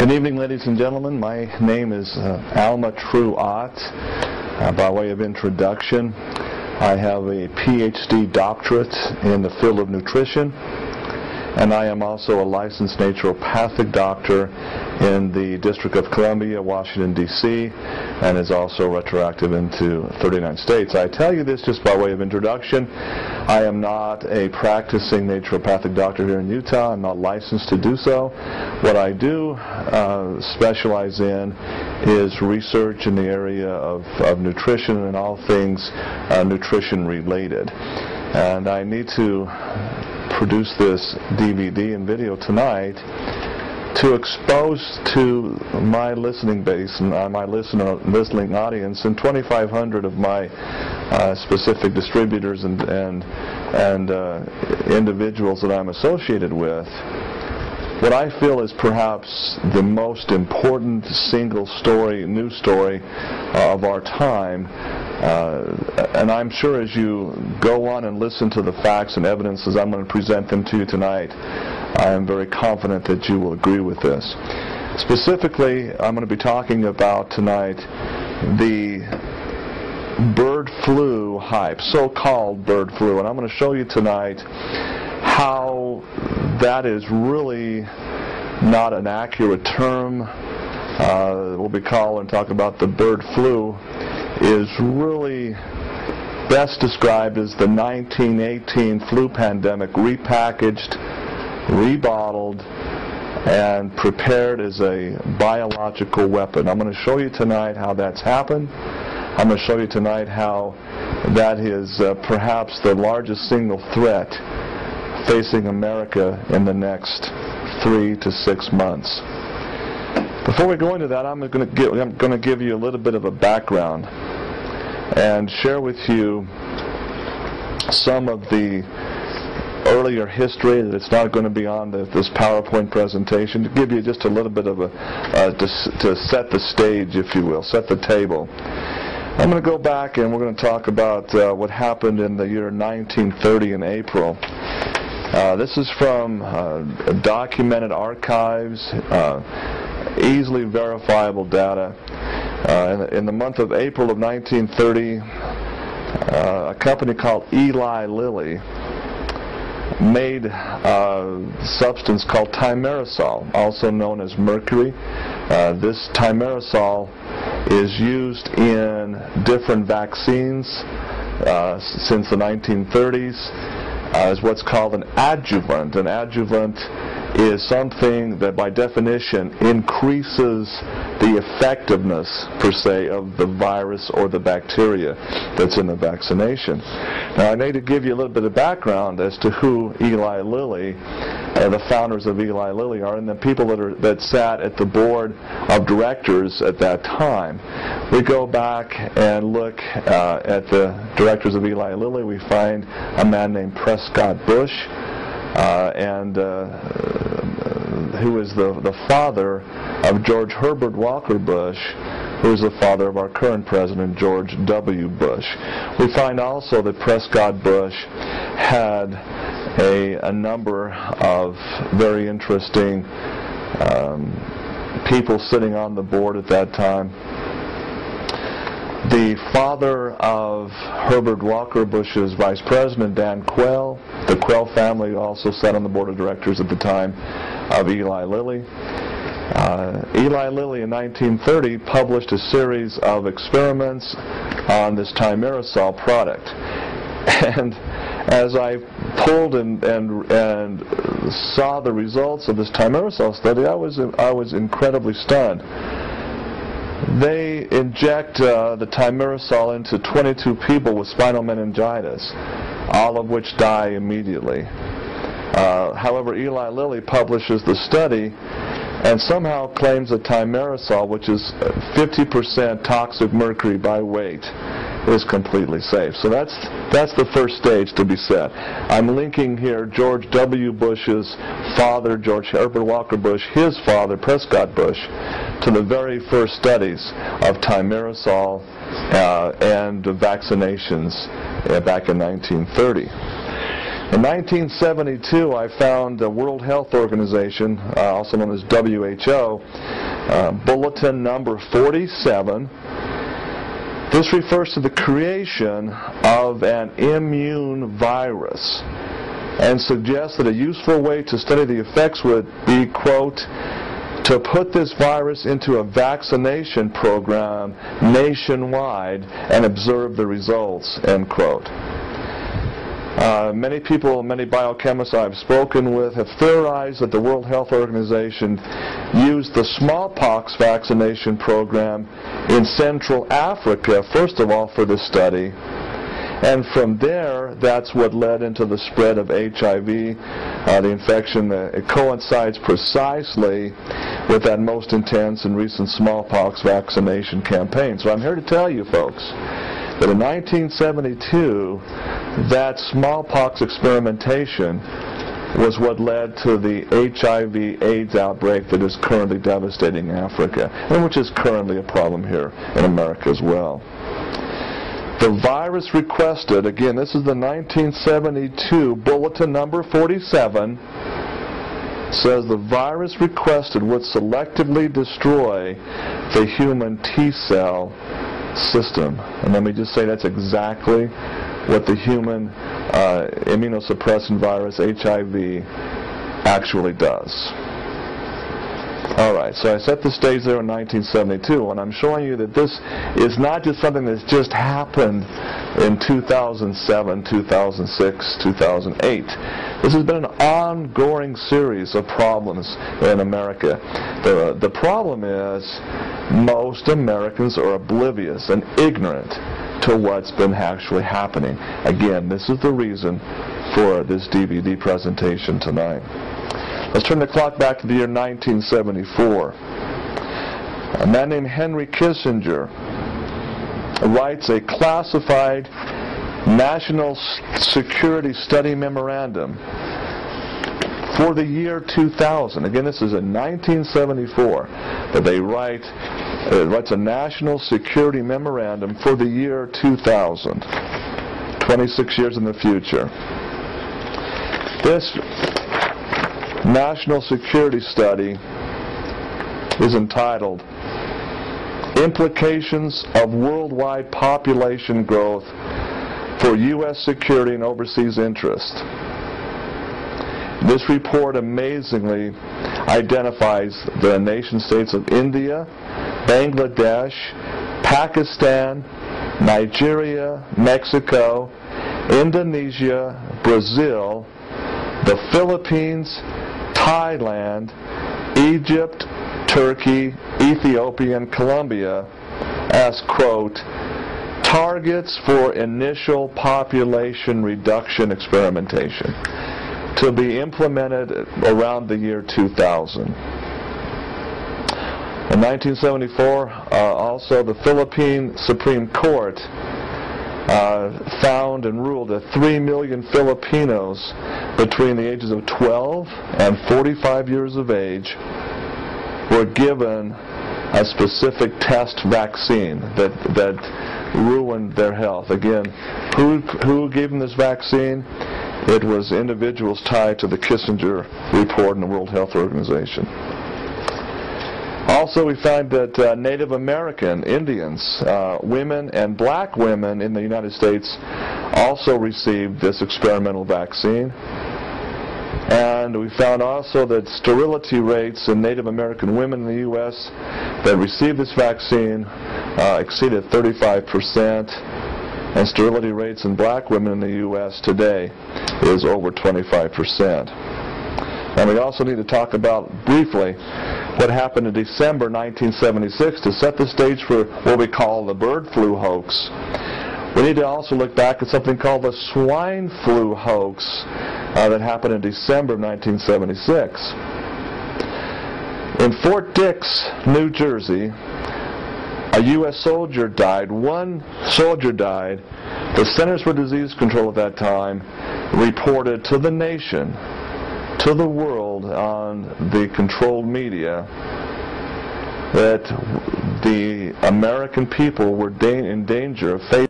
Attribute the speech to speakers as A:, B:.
A: Good evening, ladies and gentlemen. My name is Alma True Ott. By way of introduction, I have a PhD doctorate in the field of nutrition, and I am also a licensed naturopathic doctor in the District of Columbia, Washington, D.C., and is also retroactive into 39 states. I tell you this just by way of introduction. I am not a practicing naturopathic doctor here in Utah. I'm not licensed to do so. What I do specialize in is research in the area of nutrition and all things nutrition related. And I need to produce this DVD and video tonight to expose to my listening base and my listening audience and 2,500 of my specific distributors and individuals that I'm associated with what I feel is perhaps the most important single story, news story of our time. And I'm sure as you go on and listen to the facts and evidence as I'm going to present them to you tonight, I am very confident that you will agree with this. Specifically, I'm going to be talking about tonight the bird flu hype, so-called bird flu, and I'm going to show you tonight how that is really not an accurate term. What we call and talk about the bird flu is really best described as the 1918 flu pandemic, repackaged, rebottled, and prepared as a biological weapon. I'm going to show you tonight how that's happened. I'm going to show you tonight how that is perhaps the largest single threat facing America in the next 3 to 6 months. Before we go into that, I'm going to give you a little bit of a background and share with you some of the earlier history that it's not going to be on this PowerPoint presentation, to give you just a little bit of to set the stage, if you will, set the table. I'm going to go back and we're going to talk about what happened in the year 1930 in April. This is from documented archives, easily verifiable data. In the month of April of 1930, a company called Eli Lilly made a substance called thimerosal, also known as mercury. This thimerosal is used in different vaccines since the 1930s as what's called an adjuvant. An adjuvant is something that by definition increases the effectiveness per se of the virus or the bacteria that's in the vaccination. Now I need to give you a little bit of background as to who Eli Lilly, the founders of Eli Lilly are, and the people that sat at the board of directors at that time. We go back and look at the directors of Eli Lilly. We find a man named Prescott Bush, who is the father of George Herbert Walker Bush, who is the father of our current president, George W. Bush. We find also that Prescott Bush had a number of very interesting people sitting on the board at that time. The father of Herbert Walker Bush's vice president, Dan Quayle, the Quayle family also sat on the board of directors at the time of Eli Lilly. Eli Lilly in 1930 published a series of experiments on this thimerosal product. And as I pulled and saw the results of this thimerosal study, I was incredibly stunned. They inject the thimerosal into 22 people with spinal meningitis, all of which die immediately. However, Eli Lilly publishes the study and somehow claims that thimerosal, which is 50% toxic mercury by weight, is completely safe. So that's the first stage to be set. I'm linking here George W. Bush's father, George Herbert Walker Bush, his father, Prescott Bush, to the very first studies of thimerosal and vaccinations back in 1930. In 1972, I found the World Health Organization, also known as WHO, bulletin number 47. This refers to the creation of an immune virus and suggests that a useful way to study the effects would be, quote, to put this virus into a vaccination program nationwide and observe the results, end quote. Many people, many biochemists I've spoken with have theorized that the World Health Organization used the smallpox vaccination program in Central Africa, first of all, for this study. And from there, that's what led into the spread of HIV, the infection. It coincides precisely with that most intense and recent smallpox vaccination campaign. So I'm here to tell you, folks, that in 1972, that smallpox experimentation was what led to the HIV/AIDS outbreak that is currently devastating Africa, and which is currently a problem here in America as well. The virus requested, again, this is the 1972 bulletin number 47, says the virus requested would selectively destroy the human T-cell system. And let me just say that's exactly what the human immunosuppressant virus, HIV, actually does. Alright, so I set the stage there in 1972, and I'm showing you that this is not just something that's just happened in 2007, 2006, 2008. This has been an ongoing series of problems in America. The problem is most Americans are oblivious and ignorant to what's been actually happening. Again, this is the reason for this DVD presentation tonight. Let's turn the clock back to the year 1974. A man named Henry Kissinger writes a classified National Security Study Memorandum for the year 2000. Again, this is in 1974 that they writes a National Security Memorandum for the year 2000, 26 years in the future. This National Security Study is entitled Implications of Worldwide Population Growth for U.S. Security and Overseas Interest. This report amazingly identifies the nation-states of India, Bangladesh, Pakistan, Nigeria, Mexico, Indonesia, Brazil, the Philippines, Thailand, Egypt, Turkey, Ethiopia, and Colombia as, quote, targets for initial population reduction experimentation to be implemented around the year 2000. In 1974, also the Philippine Supreme Court found and ruled that 3 million Filipinos between the ages of 12 and 45 years of age were given a specific test vaccine that ruined their health. Again, who gave them this vaccine? It was individuals tied to the Kissinger report in the World Health Organization. Also, we find that Native American Indians, women and black women in the United States also received this experimental vaccine. And we found also that sterility rates in Native American women in the U.S. that received this vaccine exceeded 35%, and sterility rates in black women in the U.S. today is over 25%. And we also need to talk about briefly what happened in December 1976 to set the stage for what we call the bird flu hoax. We need to also look back at something called the swine flu hoax that happened in December of 1976. In Fort Dix, New Jersey, a U.S. soldier died. One soldier died. The Centers for Disease Control at that time reported to the nation, to the world on the controlled media, that the American people were in danger of facing